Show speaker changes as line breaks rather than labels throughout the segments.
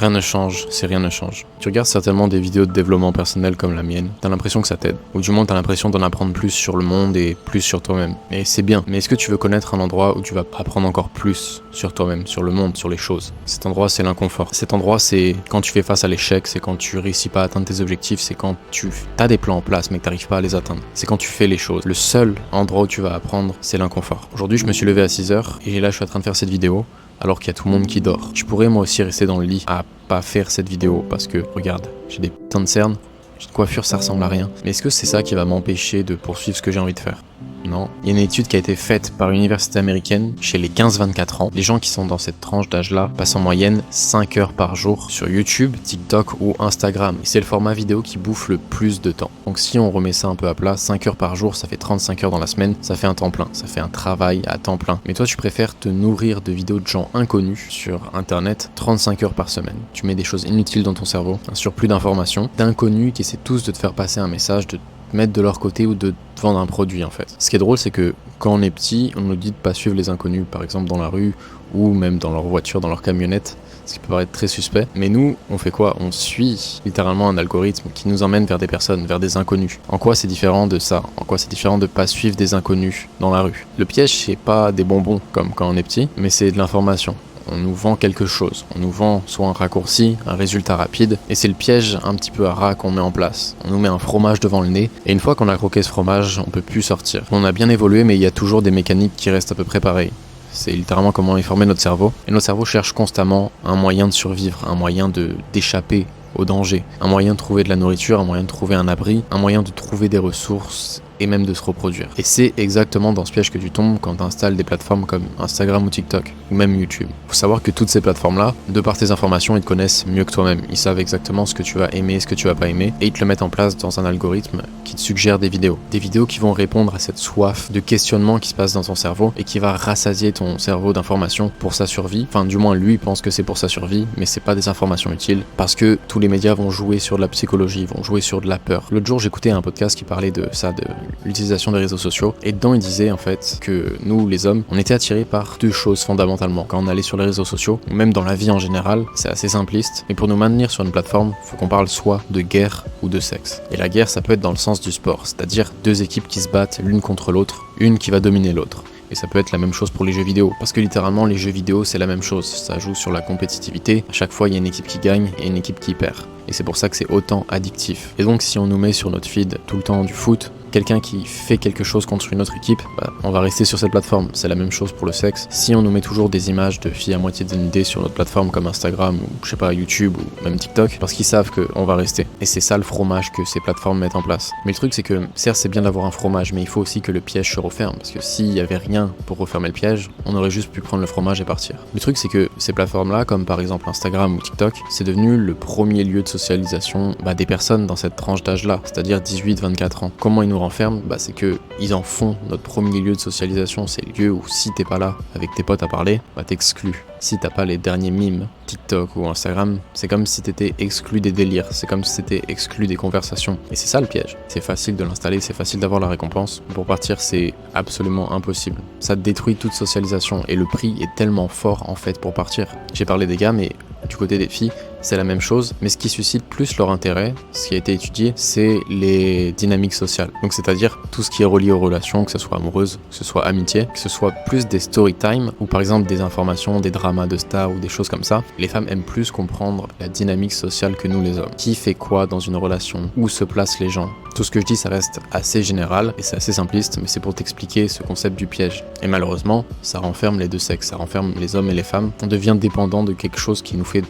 Rien ne change si rien ne change. Tu regardes certainement des vidéos de développement personnel comme la mienne, t'as l'impression que ça t'aide, ou du moins t'as l'impression d'en apprendre plus sur le monde et plus sur toi-même. Et c'est bien, mais est-ce que tu veux connaître un endroit où tu vas apprendre encore plus sur toi-même, sur le monde, sur les choses? Cet endroit, c'est l'inconfort. Cet endroit, c'est quand tu fais face à l'échec, c'est quand tu réussis pas à atteindre tes objectifs, c'est quand tu as des plans en place mais que t'arrives pas à les atteindre. C'est quand tu fais les choses. Le seul endroit où tu vas apprendre, c'est l'inconfort. Aujourd'hui, je me suis levé à 6h et là, je suis en train de faire cette vidéo alors qu'il y a tout le monde qui dort. Je pourrais moi aussi rester dans le lit à pas faire cette vidéo parce que, regarde, j'ai des putains de cernes, j'ai une coiffure, ça ressemble à rien. Mais est-ce que c'est ça qui va m'empêcher de poursuivre ce que j'ai envie de faire? Non. Il y a une étude qui a été faite par une université américaine chez les 15-24 ans. Les gens qui sont dans cette tranche d'âge-là passent en moyenne 5 heures par jour sur YouTube, TikTok ou Instagram. Et c'est le format vidéo qui bouffe le plus de temps. Donc si on remet ça un peu à plat, 5 heures par jour, ça fait 35 heures dans la semaine, ça fait un temps plein, ça fait un travail à temps plein. Mais toi, tu préfères te nourrir de vidéos de gens inconnus sur Internet 35 heures par semaine. Tu mets des choses inutiles dans ton cerveau, un surplus d'informations, d'inconnus qui essaient tous de te faire passer un message, de mettre de leur côté ou de te vendre un produit en fait. Ce qui est drôle, c'est que quand on est petit, on nous dit de pas suivre les inconnus, par exemple dans la rue ou même dans leur voiture, dans leur camionnette, ce qui peut paraître très suspect. Mais nous, on fait quoi? On suit littéralement un algorithme qui nous emmène vers des personnes, vers des inconnus. En quoi c'est différent de ça? En quoi c'est différent de pas suivre des inconnus dans la rue? Le piège, c'est pas des bonbons comme quand on est petit, mais c'est de l'information. On nous vend quelque chose, on nous vend soit un raccourci, un résultat rapide, et c'est le piège un petit peu à rat qu'on met en place. On nous met un fromage devant le nez, et une fois qu'on a croqué ce fromage, on peut plus sortir. On a bien évolué, mais il y a toujours des mécaniques qui restent à peu près pareilles. C'est littéralement comment est formé notre cerveau, et notre cerveau cherche constamment un moyen de survivre, un moyen d'échapper au danger, un moyen de trouver de la nourriture, un moyen de trouver un abri, un moyen de trouver des ressources et même de se reproduire. Et c'est exactement dans ce piège que tu tombes quand tu installes des plateformes comme Instagram ou TikTok, ou même YouTube. Faut savoir que toutes ces plateformes-là, de par tes informations, ils te connaissent mieux que toi-même. Ils savent exactement ce que tu vas aimer, ce que tu vas pas aimer, et ils te le mettent en place dans un algorithme qui te suggère des vidéos. Des vidéos qui vont répondre à cette soif de questionnement qui se passe dans ton cerveau et qui va rassasier ton cerveau d'informations pour sa survie. Enfin, du moins, lui pense que c'est pour sa survie, mais c'est pas des informations utiles parce que tous les médias vont jouer sur de la psychologie, vont jouer sur de la peur. L'autre jour, j'écoutais un podcast qui parlait de ça, de l'utilisation des réseaux sociaux, et dedans il disait en fait que nous les hommes on était attirés par deux choses fondamentalement quand on allait sur les réseaux sociaux, ou même dans la vie en général. C'est assez simpliste, mais pour nous maintenir sur une plateforme, faut qu'on parle soit de guerre ou de sexe. Et la guerre, ça peut être dans le sens du sport, c'est-à-dire deux équipes qui se battent l'une contre l'autre, une qui va dominer l'autre. Et ça peut être la même chose pour les jeux vidéo, parce que littéralement les jeux vidéo c'est la même chose, ça joue sur la compétitivité, à chaque fois il y a une équipe qui gagne et une équipe qui perd. Et c'est pour ça que c'est autant addictif. Et donc si on nous met sur notre feed tout le temps du foot, quelqu'un qui fait quelque chose contre une autre équipe, on va rester sur cette plateforme. C'est la même chose pour le sexe. Si on nous met toujours des images de filles à moitié dénudées sur notre plateforme comme Instagram ou je sais pas YouTube ou même TikTok, parce qu'ils savent qu'on va rester. Et c'est ça le fromage que ces plateformes mettent en place. Mais le truc c'est que certes c'est bien d'avoir un fromage, mais il faut aussi que le piège se referme, parce que s'il y avait rien pour refermer le piège, on aurait juste pu prendre le fromage et partir. Le truc c'est que ces plateformes là, comme par exemple Instagram ou TikTok, c'est devenu le premier lieu de socialisation des personnes dans cette tranche d'âge là, c'est-à-dire 18-24 ans. Comment ils nous renferment? C'est que ils en font notre premier lieu de socialisation. C'est le lieu où si t'es pas là avec tes potes à parler, t'exclus. Si t'as pas les derniers mimes TikTok ou Instagram, c'est comme si t'étais exclu des délires, c'est comme si t'étais exclu des conversations. Et c'est ça le piège. C'est facile de l'installer, c'est facile d'avoir la récompense. Pour partir, c'est absolument impossible. Ça détruit toute socialisation et le prix est tellement fort en fait pour partir. J'ai parlé des gars, mais du côté des filles, c'est la même chose, mais ce qui suscite plus leur intérêt, ce qui a été étudié, c'est les dynamiques sociales. Donc c'est-à-dire tout ce qui est relié aux relations, que ce soit amoureuse, que ce soit amitié, que ce soit plus des story time, ou par exemple des informations, des dramas de stars ou des choses comme ça. Les femmes aiment plus comprendre la dynamique sociale que nous les hommes. Qui fait quoi dans une relation? Où se placent les gens? Tout ce que je dis, ça reste assez général et c'est assez simpliste, mais c'est pour t'expliquer ce concept du piège. Et malheureusement, ça renferme les deux sexes, ça renferme les hommes et les femmes. On devient dépendant de quelque chose qui nous fait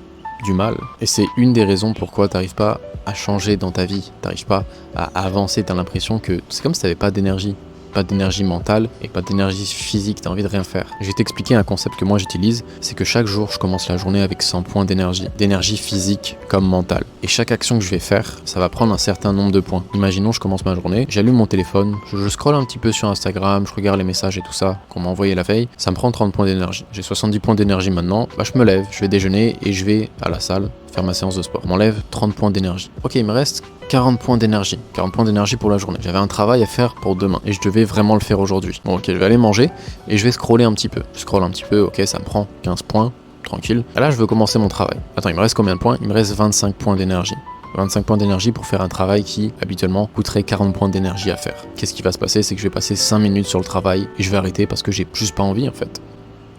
du mal. Et c'est une des raisons pourquoi t'arrives pas à changer dans ta vie, t'arrives pas à avancer, t'as l'impression que c'est comme si t'avais pas d'énergie. Pas d'énergie mentale et pas d'énergie physique, t'as envie de rien faire. Je vais t'expliquer un concept que moi j'utilise, c'est que chaque jour je commence la journée avec 100 points d'énergie physique comme mentale. Et chaque action que je vais faire, ça va prendre un certain nombre de points. Imaginons, je commence ma journée, j'allume mon téléphone, je scrolle un petit peu sur Instagram, je regarde les messages et tout ça qu'on m'a envoyé la veille, ça me prend 30 points d'énergie. J'ai 70 points d'énergie maintenant, je me lève, je vais déjeuner et je vais à la salle faire ma séance de sport. Je m'enlève 30 points d'énergie. Ok, il me reste 40 points d'énergie. 40 points d'énergie pour la journée. J'avais un travail à faire pour demain et je devais vraiment le faire aujourd'hui. Bon, ok, je vais aller manger et je vais scroller un petit peu. Je scrolle un petit peu, ok, ça me prend 15 points. tranquille. Et là, je veux commencer mon travail. Attends, il me reste combien de points? Il me reste 25 points d'énergie. 25 points d'énergie pour faire un travail qui, habituellement, coûterait 40 points d'énergie à faire. Qu'est-ce qui va se passer? C'est que je vais passer 5 minutes sur le travail et je vais arrêter parce que j'ai juste pas envie, en fait.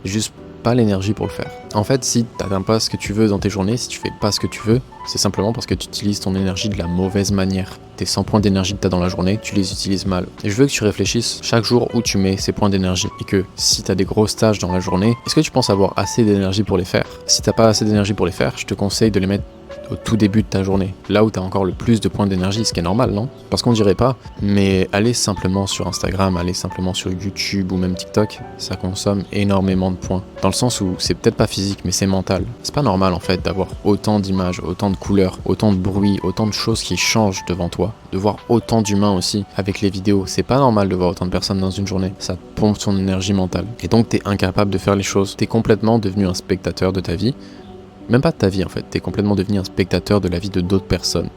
J'ai juste pas l'énergie pour le faire. En fait, si t'atteins pas ce que tu veux dans tes journées, si tu fais pas ce que tu veux, c'est simplement parce que tu utilises ton énergie de la mauvaise manière. Tes 100 points d'énergie que t'as dans la journée, tu les utilises mal. Et je veux que tu réfléchisses chaque jour où tu mets ces points d'énergie. Et que si t'as des grosses tâches dans la journée, est-ce que tu penses avoir assez d'énergie pour les faire? Si t'as pas assez d'énergie pour les faire, je te conseille de les mettre au tout début de ta journée, là où tu as encore le plus de points d'énergie, ce qui est normal, non? Parce qu'on dirait pas, mais aller simplement sur Instagram, aller simplement sur YouTube ou même TikTok, ça consomme énormément de points. Dans le sens où c'est peut-être pas physique, mais c'est mental. C'est pas normal en fait d'avoir autant d'images, autant de couleurs, autant de bruit, autant de choses qui changent devant toi, de voir autant d'humains aussi avec les vidéos. C'est pas normal de voir autant de personnes dans une journée, ça pompe ton énergie mentale. Et donc t'es incapable de faire les choses, t'es complètement devenu un spectateur de ta vie. Même pas de ta vie en fait, t'es complètement devenu un spectateur de la vie de d'autres personnes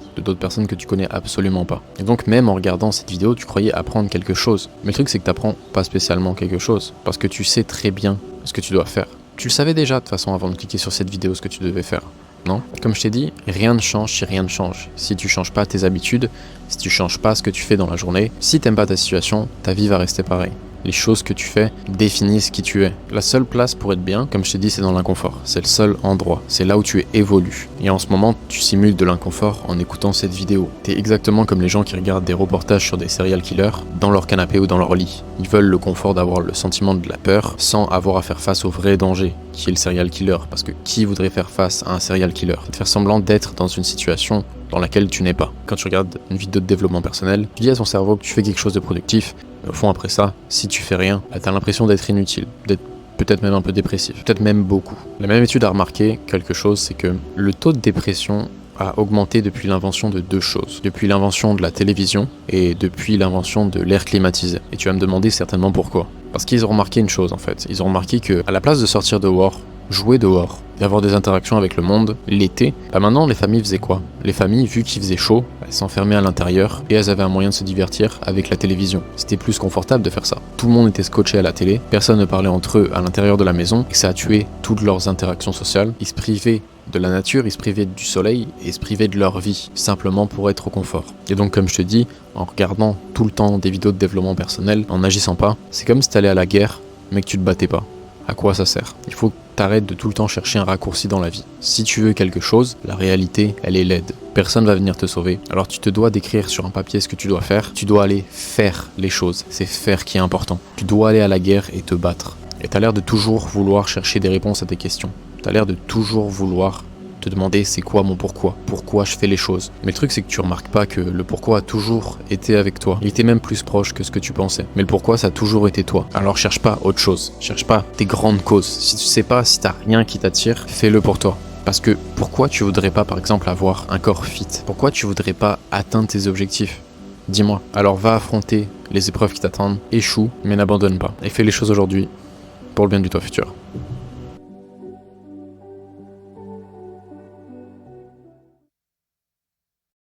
que tu connais absolument pas. Et donc même en regardant cette vidéo, tu croyais apprendre quelque chose. Mais le truc c'est que t'apprends pas spécialement quelque chose, parce que tu sais très bien ce que tu dois faire. Tu le savais déjà de toute façon avant de cliquer sur cette vidéo ce que tu devais faire, non? Comme je t'ai dit, rien ne change si rien ne change. Si tu changes pas tes habitudes, si tu changes pas ce que tu fais dans la journée, si t'aimes pas ta situation, ta vie va rester pareille. Les choses que tu fais définissent qui tu es. La seule place pour être bien, comme je t'ai dit, c'est dans l'inconfort. C'est le seul endroit. C'est là où tu évolues. Et en ce moment, tu simules de l'inconfort en écoutant cette vidéo. T'es exactement comme les gens qui regardent des reportages sur des serial killers dans leur canapé ou dans leur lit. Ils veulent le confort d'avoir le sentiment de la peur sans avoir à faire face au vrai danger, qui est le serial killer. Parce que qui voudrait faire face à un serial killer? De faire semblant d'être dans une situation dans laquelle tu n'es pas. Quand tu regardes une vidéo de développement personnel, tu dis à ton cerveau que tu fais quelque chose de productif. Au fond, après ça, si tu fais rien, t'as l'impression d'être inutile, d'être peut-être même un peu dépressif, peut-être même beaucoup. La même étude a remarqué quelque chose, c'est que le taux de dépression a augmenté depuis l'invention de deux choses. Depuis l'invention de la télévision et depuis l'invention de l'air climatisé. Et tu vas me demander certainement pourquoi. Parce qu'ils ont remarqué une chose en fait. Ils ont remarqué que à la place de sortir dehors, jouer dehors, d'avoir des interactions avec le monde l'été, maintenant les familles faisaient quoi? Les familles, vu qu'il faisait chaud, elles s'enfermaient à l'intérieur et elles avaient un moyen de se divertir avec la télévision. C'était plus confortable de faire ça. Tout le monde était scotché à la télé, personne ne parlait entre eux à l'intérieur de la maison et ça a tué toutes leurs interactions sociales. Ils se privaient de la nature, ils se privaient du soleil et se privaient de leur vie, simplement pour être au confort. Et donc comme je te dis, en regardant tout le temps des vidéos de développement personnel, en n'agissant pas, c'est comme si t'allais à la guerre mais que tu te battais pas. À quoi ça sert? Il faut que t'arrêtes de tout le temps chercher un raccourci dans la vie. Si tu veux quelque chose, la réalité, elle est laide. Personne va venir te sauver. Alors tu te dois d'écrire sur un papier ce que tu dois faire. Tu dois aller faire les choses. C'est faire qui est important. Tu dois aller à la guerre et te battre. Et t'as l'air de toujours vouloir chercher des réponses à tes questions. T'as l'air de toujours vouloir te demander c'est quoi mon pourquoi je fais les choses. Mais le truc c'est que tu remarques pas que le pourquoi a toujours été avec toi. Il était même plus proche que ce que tu pensais. Mais le pourquoi ça a toujours été toi. Alors cherche pas autre chose. Cherche pas tes grandes causes. Si tu sais pas, si t'as rien qui t'attire, fais-le pour toi. Parce que pourquoi tu voudrais pas par exemple avoir un corps fit? Pourquoi tu voudrais pas atteindre tes objectifs? Dis-moi. Alors va affronter les épreuves qui t'attendent, échoue, mais n'abandonne pas. Et fais les choses aujourd'hui pour le bien du toi futur.